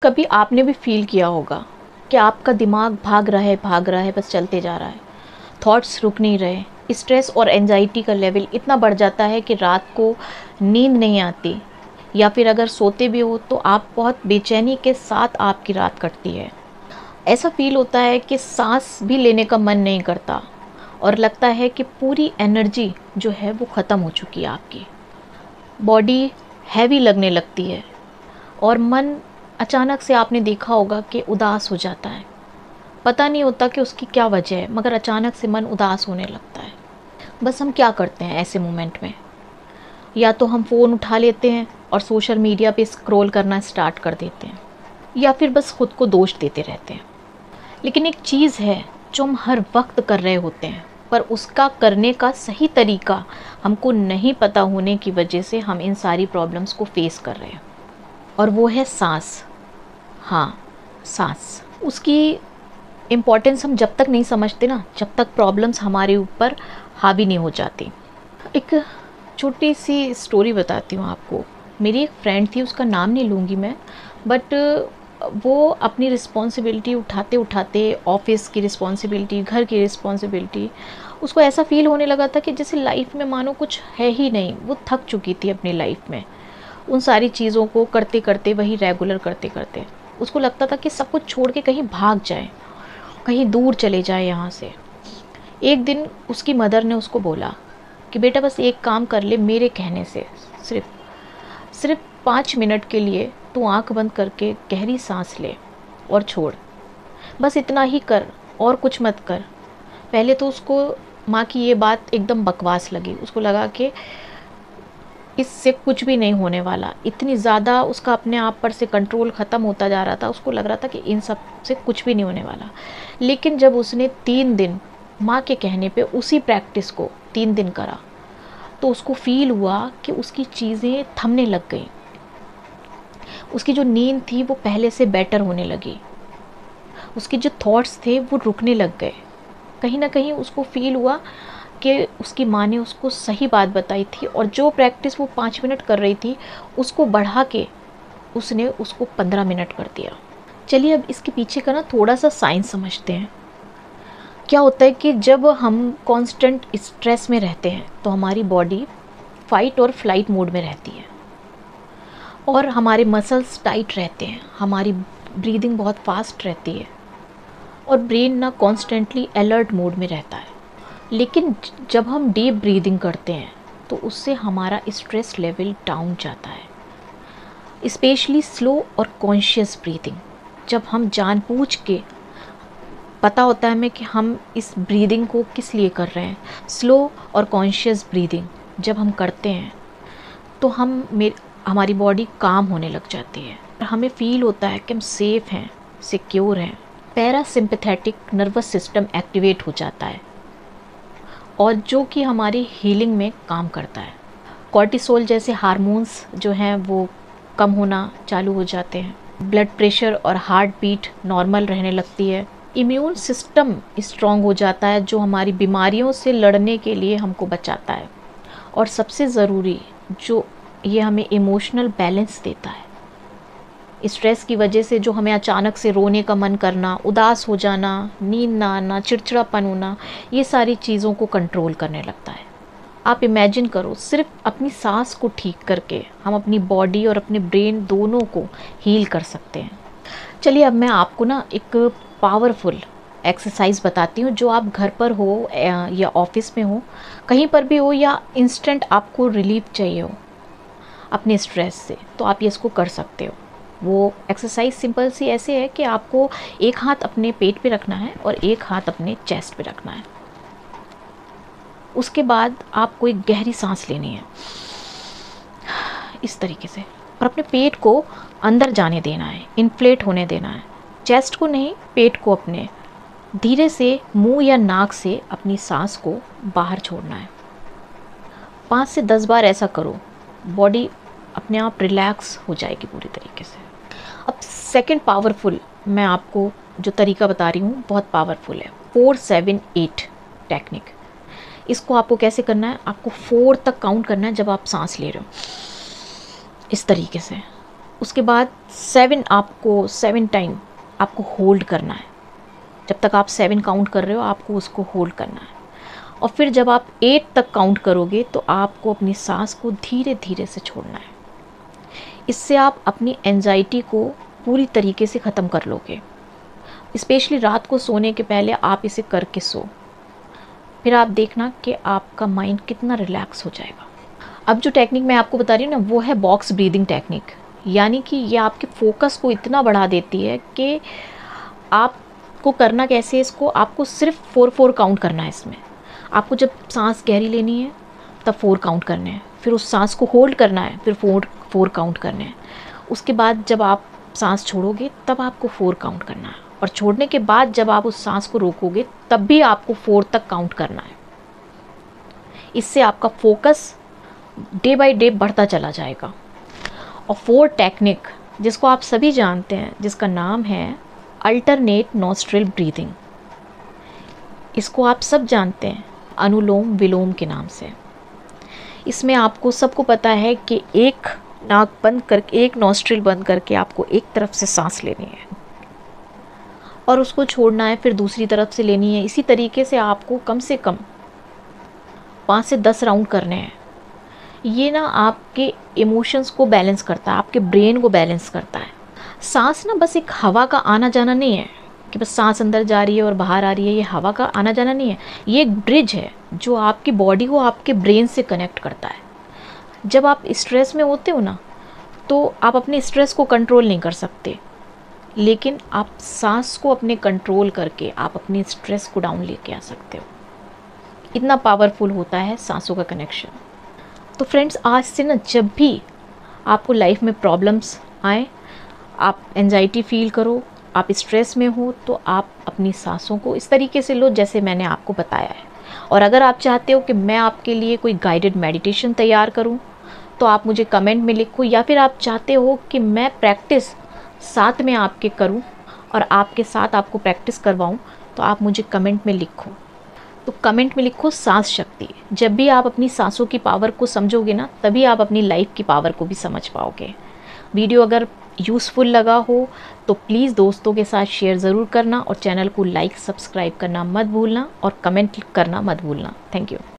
कभी आपने भी फील किया होगा कि आपका दिमाग भाग रहा है, बस चलते जा रहा है, थॉट्स रुक नहीं रहे, स्ट्रेस और एंजाइटी का लेवल इतना बढ़ जाता है कि रात को नींद नहीं आती, या फिर अगर सोते भी हो तो आप बहुत बेचैनी के साथ आपकी रात कटती है। ऐसा फील होता है कि सांस भी लेने का मन नहीं करता और लगता है कि पूरी एनर्जी जो है वो ख़त्म हो चुकी है आपकी। बॉडी हैवी लगने लगती है और मन अचानक से आपने देखा होगा कि उदास हो जाता है। पता नहीं होता कि उसकी क्या वजह है, मगर अचानक से मन उदास होने लगता है। बस हम क्या करते हैं ऐसे मोमेंट में? या तो हम फ़ोन उठा लेते हैं और सोशल मीडिया पे स्क्रॉल करना स्टार्ट कर देते हैं, या फिर बस खुद को दोष देते रहते हैं। लेकिन एक चीज़ है जो हम हर वक्त कर रहे होते हैं, पर उसका करने का सही तरीका हमको नहीं पता होने की वजह से हम इन सारी प्रॉब्लम्स को फेस कर रहे हैं, और वो है सांस। हाँ, सांस। उसकी इम्पॉर्टेंस हम जब तक नहीं समझते ना, जब तक प्रॉब्लम्स हमारे ऊपर हावी नहीं हो जाती। एक छोटी सी स्टोरी बताती हूँ आपको। मेरी एक फ्रेंड थी, उसका नाम नहीं लूँगी मैं, बट वो अपनी रिस्पॉन्सिबिलिटी उठाते उठाते, ऑफिस की रिस्पॉन्सिबिलिटी, घर की रिस्पॉन्सिबिलिटी, उसको ऐसा फील होने लगा था कि जैसे लाइफ में मानो कुछ है ही नहीं। वो थक चुकी थी अपनी लाइफ में, उन सारी चीज़ों को करते करते, वही रेगुलर करते करते। उसको लगता था कि सब कुछ छोड़ के कहीं भाग जाए, कहीं दूर चले जाए यहाँ से। एक दिन उसकी मदर ने उसको बोला कि बेटा बस एक काम कर ले मेरे कहने से, सिर्फ 5 मिनट के लिए तू आंख बंद करके गहरी सांस ले और छोड़। बस इतना ही कर और कुछ मत कर। पहले तो उसको माँ की ये बात एकदम बकवास लगी। उसको लगा कि इससे कुछ भी नहीं होने वाला। इतनी ज़्यादा उसका अपने आप पर से कंट्रोल ख़त्म होता जा रहा था। उसको लग रहा था कि इन सब से कुछ भी नहीं होने वाला। लेकिन जब उसने 3 दिन माँ के कहने पे उसी प्रैक्टिस को 3 दिन करा, तो उसको फील हुआ कि उसकी चीज़ें थमने लग गई। उसकी जो नींद थी वो पहले से बेटर होने लगी। उसके जो थॉट्स थे वो रुकने लग गए। कहीं ना कहीं उसको फील हुआ कि उसकी माँ ने उसको सही बात बताई थी, और जो प्रैक्टिस वो 5 मिनट कर रही थी उसको बढ़ा के उसने उसको 15 मिनट कर दिया। चलिए अब इसके पीछे का ना थोड़ा सा साइंस समझते हैं। क्या होता है कि जब हम कांस्टेंट स्ट्रेस में रहते हैं तो हमारी बॉडी फाइट और फ्लाइट मोड में रहती है, और हमारे मसल्स टाइट रहते हैं, हमारी ब्रीदिंग बहुत फास्ट रहती है, और ब्रेन ना कॉन्स्टेंटली अलर्ट मोड में रहता है। लेकिन जब हम डीप ब्रीदिंग करते हैं तो उससे हमारा स्ट्रेस लेवल डाउन जाता है। स्पेशली स्लो और कॉन्शियस ब्रीदिंग, जब हम जानबूझ के, पता होता है हमें कि हम इस ब्रीदिंग को किस लिए कर रहे हैं, स्लो और कॉन्शियस ब्रीदिंग जब हम करते हैं तो हमारी बॉडी काम होने लग जाती है, और हमें फील होता है कि हम सेफ हैं, सिक्योर हैं। पैरासिम्पैथेटिक नर्वस सिस्टम एक्टिवेट हो जाता है, और जो कि हमारी हीलिंग में काम करता है। कॉर्टिसोल जैसे हार्मोन्स जो हैं वो कम होना चालू हो जाते हैं। ब्लड प्रेशर और हार्ट बीट नॉर्मल रहने लगती है। इम्यून सिस्टम स्ट्रॉन्ग हो जाता है, जो हमारी बीमारियों से लड़ने के लिए हमको बचाता है। और सबसे ज़रूरी, जो ये हमें इमोशनल बैलेंस देता है। स्ट्रेस की वजह से जो हमें अचानक से रोने का मन करना, उदास हो जाना, नींद ना आना, चिड़चिड़ापन होना, ये सारी चीज़ों को कंट्रोल करने लगता है। आप इमेजिन करो, सिर्फ अपनी सांस को ठीक करके हम अपनी बॉडी और अपने ब्रेन दोनों को हील कर सकते हैं। चलिए अब मैं आपको ना एक पावरफुल एक्सरसाइज बताती हूँ, जो आप घर पर हो या ऑफिस में हो, कहीं पर भी हो, या इंस्टेंट आपको रिलीफ चाहिए हो अपने स्ट्रेस से, तो आप ये इसको कर सकते हो। वो एक्सरसाइज सिंपल सी ऐसे है कि आपको एक हाथ अपने पेट पे रखना है और एक हाथ अपने चेस्ट पे रखना है। उसके बाद आपको एक गहरी सांस लेनी है इस तरीके से, और अपने पेट को अंदर जाने देना है, इन्फ्लेट होने देना है। चेस्ट को नहीं, पेट को अपने धीरे से मुंह या नाक से अपनी सांस को बाहर छोड़ना है। 5 से 10 बार ऐसा करो, बॉडी अपने आप रिलैक्स हो जाएगी पूरी तरीके से। अब सेकंड पावरफुल मैं आपको जो तरीका बता रही हूँ बहुत पावरफुल है, 4-7-8 टेक्निक। इसको आपको कैसे करना है, आपको 4 तक काउंट करना है जब आप सांस ले रहे हो, इस तरीके से। उसके बाद 7 टाइम आपको होल्ड करना है। जब तक आप 7 काउंट कर रहे हो आपको उसको होल्ड करना है। और फिर जब आप 8 तक काउंट करोगे तो आपको अपनी सांस को धीरे धीरे से छोड़ना है। इससे आप अपनी एंजाइटी को पूरी तरीके से ख़त्म कर लोगे। स्पेशली रात को सोने के पहले आप इसे करके सो, फिर आप देखना कि आपका माइंड कितना रिलैक्स हो जाएगा। अब जो टेक्निक मैं आपको बता रही हूँ ना, वो है बॉक्स ब्रीदिंग टेक्निक। यानी कि ये आपके फोकस को इतना बढ़ा देती है कि आपको करना कैसे है, इसको आपको सिर्फ 4 काउंट करना है। इसमें आपको जब सांस गहरी लेनी है तब 4 काउंट करने हैं, फिर उस सांस को होल्ड करना है, फिर 4 काउंट करने हैं। उसके बाद जब आप सांस छोड़ोगे तब आपको 4 काउंट करना है, और छोड़ने के बाद जब आप उस सांस को रोकोगे तब भी आपको 4 तक काउंट करना है। इससे आपका फोकस डे बाय डे बढ़ता चला जाएगा। और 4 टेक्निक जिसको आप सभी जानते हैं, जिसका नाम है अल्टरनेट नॉस्ट्रिल ब्रीदिंग। इसको आप सब जानते हैं अनुलोम विलोम के नाम से। इसमें आपको सबको पता है कि एक नाक बंद करके, एक नॉस्ट्रिल बंद करके आपको एक तरफ से सांस लेनी है और उसको छोड़ना है, फिर दूसरी तरफ से लेनी है। इसी तरीके से आपको कम से कम 5 से 10 राउंड करने हैं। ये ना आपके इमोशंस को बैलेंस करता है, आपके ब्रेन को बैलेंस करता है। सांस ना बस एक हवा का आना जाना नहीं है कि बस सांस अंदर जा रही है और बाहर आ रही है, ये हवा का आना जाना नहीं है। ये एक ब्रिज है जो आपकी बॉडी को आपके ब्रेन से कनेक्ट करता है। जब आप स्ट्रेस में होते हो ना, तो आप अपने स्ट्रेस को कंट्रोल नहीं कर सकते, लेकिन आप सांस को अपने कंट्रोल करके आप अपने स्ट्रेस को डाउन लेके आ सकते हो। इतना पावरफुल होता है सांसों का कनेक्शन। तो फ्रेंड्स, आज से ना जब भी आपको लाइफ में प्रॉब्लम्स आए, आप एंजाइटी फील करो, आप स्ट्रेस में हो, तो आप अपनी सांसों को इस तरीके से लो जैसे मैंने आपको बताया है। और अगर आप चाहते हो कि मैं आपके लिए कोई गाइडेड मेडिटेशन तैयार करूं, तो आप मुझे कमेंट में लिखो, या फिर आप चाहते हो कि मैं प्रैक्टिस साथ में आपके करूं और आपके साथ आपको प्रैक्टिस करवाऊं, तो आप मुझे कमेंट में लिखो। तो कमेंट में लिखो सांस शक्ति। जब भी आप अपनी सांसों की पावर को समझोगे ना, तभी आप अपनी लाइफ की पावर को भी समझ पाओगे। वीडियो अगर यूज़फुल लगा हो तो प्लीज़ दोस्तों के साथ शेयर ज़रूर करना, और चैनल को लाइक सब्सक्राइब करना मत भूलना, और कमेंट करना मत भूलना। Thank you.